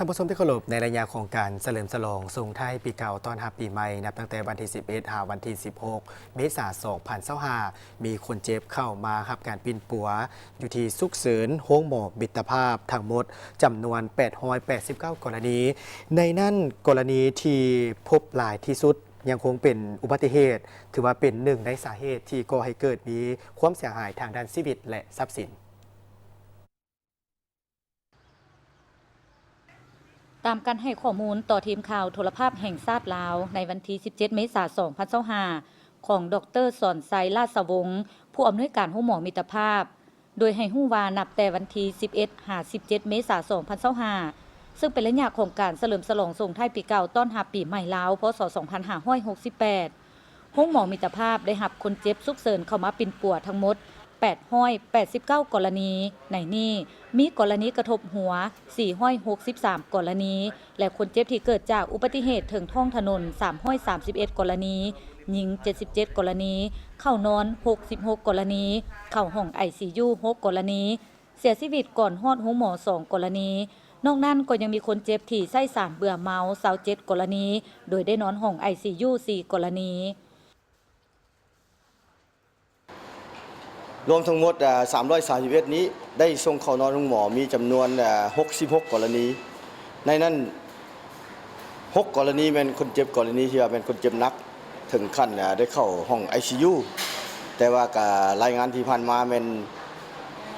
านผู้ชมที่เคารพในระยะของการเฉลิมฉลองส่งท้ายปีเก่าต้อนรับปีใหม่นับตั้งแต่วันที่ 11 หาวันที่ 16 เมษายน 2025 มีคนเจ็บเข้ามาครับการปีนปัวอยู่ที่สุขเสริญโฮงหมอมิตรภาพทั้งหมดจำนวน 889 กรณี ในนั้นกรณีที่พบหลายที่สุดยังคงเป็นอุบัติเหตุถือว่าเป็นหนึ่งในสาเหตุที่ก่อให้เกิดมีความเสียหายทางด้านชีวิตและทรัพย์สินตามการให้ข้อมูลต่อทีมข่าวโทรภาพแห่งชาติลาวในวันที่ 17 เมษายน 2025 ของดร.สอนไซราชวงศ์ผู้อำนวยการโรงหมอมิตรภาพ โดยให้ฮู้ว่านับแต่วันที่ 11 หา 17 เมษายน 2025 ซึ่งเป็นระยะของการเฉลิมฉลองส่งท้ายปีเก่าต้อนรับปีใหม่ลาว พศ 2568 โรงหมอมิตรภาพได้รับคนเจ็บฉุกเฉินเข้ามาปิ่นปัวทั้งหมด889 กรณี ในนี้มีกรณีกระทบหัว463 กรณี และคนเจ็บที่เกิดจากอุบัติเหตุถึงท้องถนน331 กรณีหญิง77 กรณี เข้านอน66 กรณี เข้าห้อง ICU 6 กรณี เสียชีวิตก่อนฮอดโรงหมอ2 กรณี นอกนั้นก็ยังมีคนเจ็บที่ใช้สารเบื่อเมา27 กรณี โดยได้นอนห้อง ICU 4 กรณีรวมทั้งหมด331นี้ได้ส่งเข้านอนโรงหมอมีจำนวน66 กรณี ในนั้น6 กรณีเป็นคนเจ็บกรณีที่ว่าเป็นคนเจ็บหนักถึงขั้นได้เข้าห้อง ICU แต่ว่าการรายงานที่ผ่านมามัน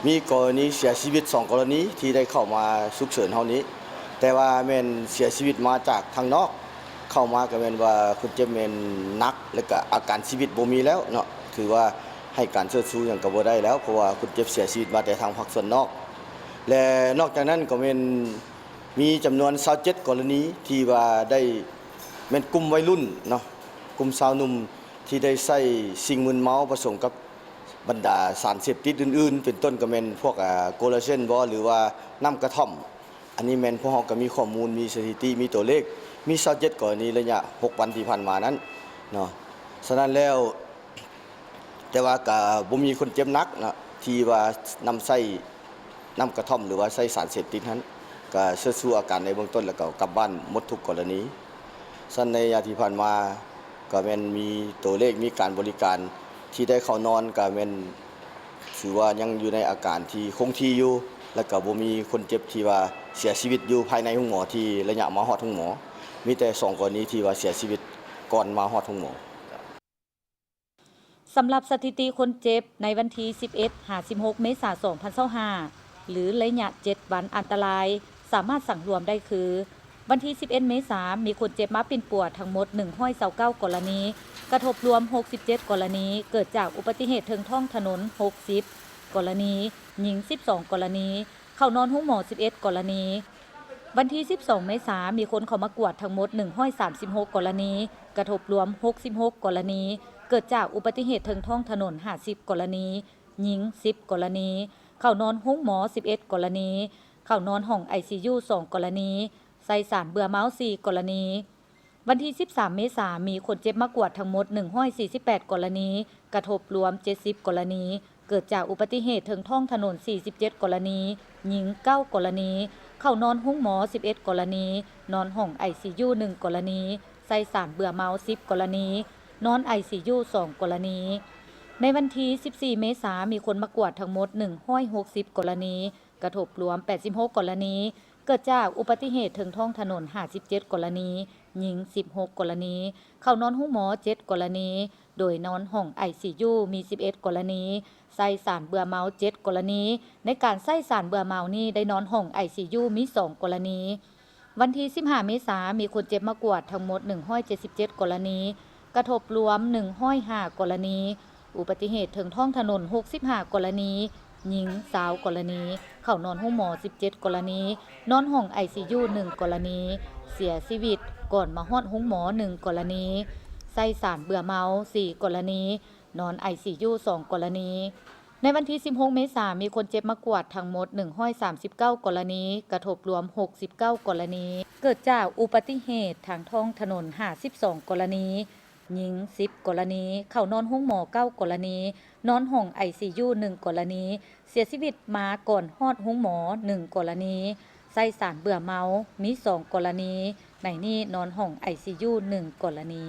มีกรณีเสียชีวิต2 กรณีที่ได้เข้ามาฉุกเฉินเฮานี้แต่ว่ามันเสียชีวิตมาจากทางนอกเข้ามาก็เป็นว่าคนเจ็บมันหนักแล้วก็อาการชีวิตบ่มีแล้วเนาะถือว่าให้การเชิดชูอย่างกับบ่ได้แล้วเพราะว่าคนเจ็บเสียชีวิตมาแต่ทางภาคส่วนนอกและนอกจากนั้นก็มีจำนวน27 กรณีที่ว่าได้เป็นกลุ่มวัยรุ่นเนาะกลุ่มสาวหนุ่มที่ได้ใช้สิ่งมึนเมาผสมกับบรรดาสารเสพติดอื่นๆเป็นต้นก็เป็นพวกโคลาเจนบ่หรือว่าน้ำกระท่อมอันนี้แม่นพวกเฮาก็มีข้อมูลมีสถิติมีตัวเลขมี27 กรณีระยะ6 วันที่ผ่านมานั้นเนาะฉะนั้นแล้วแต่ว่าก็บ่มีคนเจ็บหนักนะที่ว่านำใช้น้ำกระท่อมหรือว่าใช้สารเสพติดนั้นก็เชื่อสู้อาการในเบื้องต้นแล้วก็กลับบ้านหมดทุกกรณีส่วนในระยะที่ผ่านมาก็แม่นมีตัวเลขมีการบริการที่ได้เข้านอนก็แม่นถือว่ายังอยู่ในอาการที่คงที่อยู่แล้วก็บ่มีคนเจ็บที่ว่าเสียชีวิตอยู่ภายในห้องหมอที่ระยะมาฮอดห้องหมอมีแต่2 กรณีที่ว่าเสียชีวิตก่อนมาฮอดห้องหมอสำหรับสถิติคนเจ็บในวันที่ 11 หา 16 เมษายน 2025 หรือระยะ 7 วันอันตรายสามารถสั่งรวมได้คือวันที่ 11 เมษายน มีคนเจ็บมาปิ่นปัวทั้งหมด 129 กรณี กระทบรวม 67 กรณี เกิดจากอุบัติเหตุทางท้องถนน 60 กรณี หญิง 12 กรณี เข้านอนห้องหมอ 11 กรณี วันที่ 12 เมษายน มีคนเข้ามากวดทั้งหมด 136 กรณี กระทบรวม 66 กรณี เกิดจากอุบัติเหตุทางท้องถนน 50 กรณี หญิง 10 กรณี เข้านอนห้องหมอ 11 กรณี เข้านอนห้อง ICU 2 กรณี ใส่สารเบื่อเมา4 กรณี วันที่ 13 เมษายน มีคนเจ็บมากวดทั้งหมด 148 กรณี กระทบรวม 70 กรณี เกิดจากอุบัติเหตุทางท้องถนน 47 กรณี หญิง 9 กรณี เข้านอนห้องหมอ 11 กรณี นอนห้อง ICU 1 กรณี ใส่สารเบื่อเมา 10 กรณี นอน ICU 2 กรณี ในวันที่ 14 เมษายน มีคนมากวดทั้งหมด 160 กรณี กระทบรวม 86 กรณี เกิดจากอุบัติเหตุทางท้องถนน 57 กรณี หญิง 16 กรณี เข้านอนห้องหมอ 7 กรณี โดยนอนห้อง ICU มี 11 กรณี ใส่สารเบื่อเมา 7 กรณี ในการใส่สารเบื่อเมานี้ได้นอนห้อง ICU มี 2 กรณี วันที่ 15 เมษายน มีคนเจ็บมากวดทั้งหมด 177 กรณี กระทบรวม 105 กรณี อุบัติเหตุถึงท้องถนน 65 กรณี หญิง20 กรณี เข้านอนห้องหมอ 17 กรณี นอนห้อง ICU 1 กรณี เสียชีวิตก่อนมาฮอดห้องหมอ 1 กรณี ใส่สารเบื่อเมา 4 กรณี นอน ICU 2 กรณี ในวันที่ 16 เมษายน มีคนเจ็บมากวดทั้งหมด 139 กรณี กระทบรวม 69 กรณี เกิดจากอุบัติเหตุทางท้องถนน 52 กรณี หญิง 10 กรณี เข้านอนห้องหมอ 9 กรณี นอนห้อง ICU 1 กรณี เสียชีวิตมาก่อนฮอดห้องหมอ 1 กรณี ใส่สารเบื่อเมามี2 กรณีในนี้นอนห้อง ICU 1 กรณี